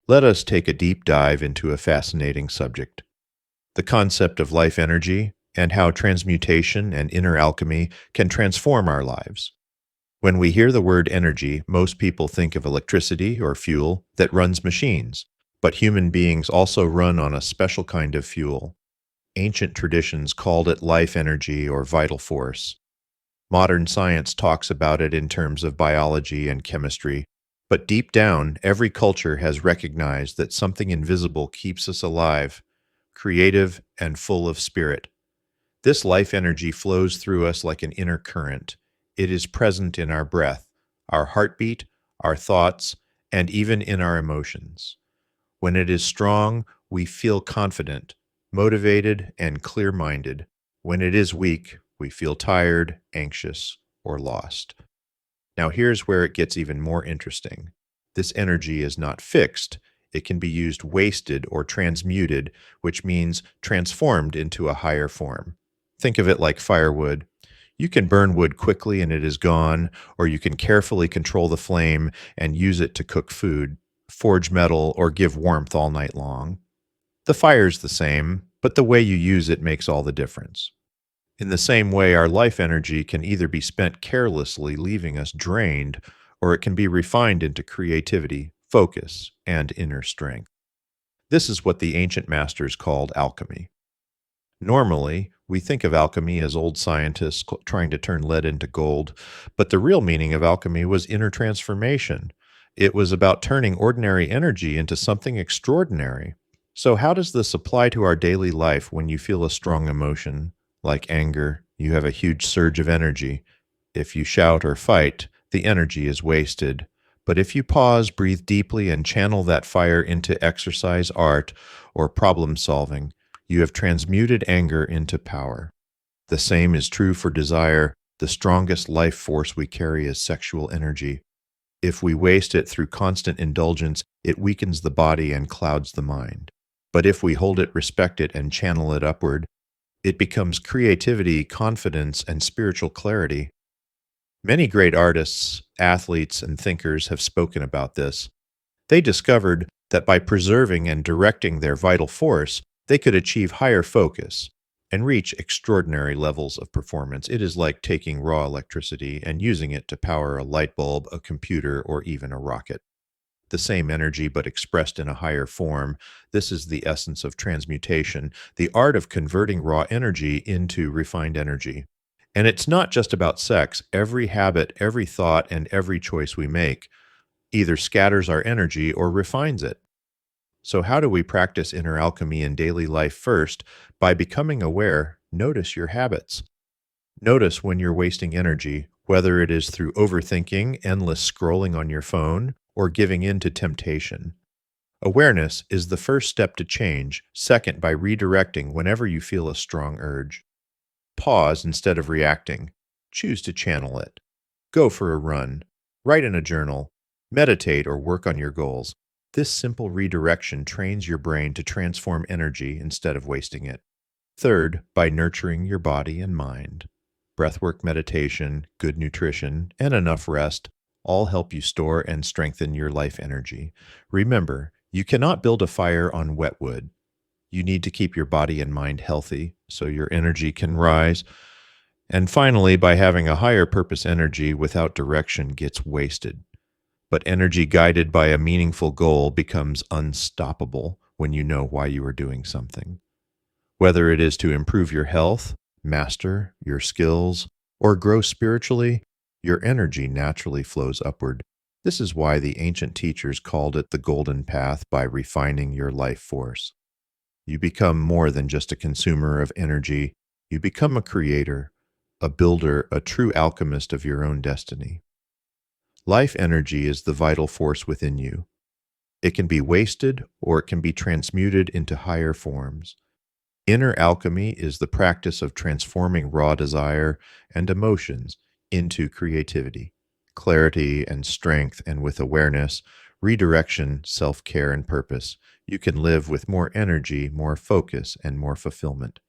Let us take a deep dive into a fascinating subject, the concept of life energy and how transmutation and inner alchemy can transform our lives. When we hear the word energy, most people think of electricity or fuel that runs machines, but human beings also run on a special kind of fuel. Ancient traditions called it life energy or vital force. Modern science talks about it in terms of biology and chemistry, but deep down, every culture has recognized that something invisible keeps us alive, creative, and full of spirit. This life energy flows through us like an inner current. It is present in our breath, our heartbeat, our thoughts, and even in our emotions. When it is strong, we feel confident, motivated, and clear-minded. When it is weak, we feel tired, anxious, or lost. Now here's where it gets even more interesting. This energy is not fixed. It can be used wasted or transmuted, which means transformed into a higher form. Think of it like firewood. You can burn wood quickly and it is gone, or you can carefully control the flame and use it to cook food, forge metal, or give warmth all night long. The fire's the same, but the way you use it makes all the difference. In the same way, our life energy can either be spent carelessly, leaving us drained, or it can be refined into creativity, focus, and inner strength. This is what the ancient masters called alchemy. Normally, we think of alchemy as old scientists trying to turn lead into gold, but the real meaning of alchemy was inner transformation. It was about turning ordinary energy into something extraordinary. So how does this apply to our daily life when you feel a strong emotion, like anger? You have a huge surge of energy. If you shout or fight, the energy is wasted. But if you pause, breathe deeply, and channel that fire into exercise, art, or problem solving, you have transmuted anger into power. The same is true for desire. The strongest life force we carry is sexual energy. If we waste it through constant indulgence, it weakens the body and clouds the mind. But if we hold it, respect it, and channel it upward, it becomes creativity, confidence, and spiritual clarity. Many great artists, athletes, and thinkers have spoken about this. They discovered that by preserving and directing their vital force, they could achieve higher focus and reach extraordinary levels of performance. It is like taking raw electricity and using it to power a light bulb, a computer, or even a rocket. The same energy, but expressed in a higher form. This is the essence of transmutation, the art of converting raw energy into refined energy. And it's not just about sex. Every habit, every thought, and every choice we make either scatters our energy or refines it. So how do we practice inner alchemy in daily life? First, by becoming aware, notice your habits. Notice when you're wasting energy, whether it is through overthinking, endless scrolling on your phone, or giving in to temptation. Awareness is the first step to change. Second, by redirecting whenever you feel a strong urge. Pause instead of reacting. Choose to channel it. Go for a run. Write in a journal. Meditate or work on your goals. This simple redirection trains your brain to transform energy instead of wasting it. Third, by nurturing your body and mind. Breathwork meditation, good nutrition, and enough rest all help you store and strengthen your life energy. Remember, you cannot build a fire on wet wood. You need to keep your body and mind healthy so your energy can rise. And finally, by having a higher purpose, energy without direction gets wasted. But energy guided by a meaningful goal becomes unstoppable when you know why you are doing something. Whether it is to improve your health, master your skills, or grow spiritually, your energy naturally flows upward. This is why the ancient teachers called it the golden path. By refining your life force, you become more than just a consumer of energy. You become a creator, a builder, a true alchemist of your own destiny. Life energy is the vital force within you. It can be wasted or it can be transmuted into higher forms. Inner alchemy is the practice of transforming raw desire and emotions into creativity, clarity, and strength, and with awareness, redirection, self-care, and purpose, you can live with more energy, more focus, and more fulfillment.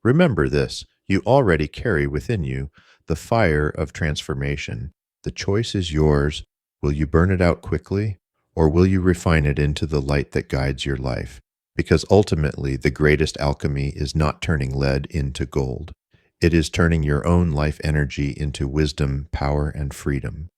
Remember this, you already carry within you the fire of transformation. The choice is yours. Will you burn it out quickly, or will you refine it into the light that guides your life? Because ultimately, the greatest alchemy is not turning lead into gold. It is turning your own life energy into wisdom, power, and freedom.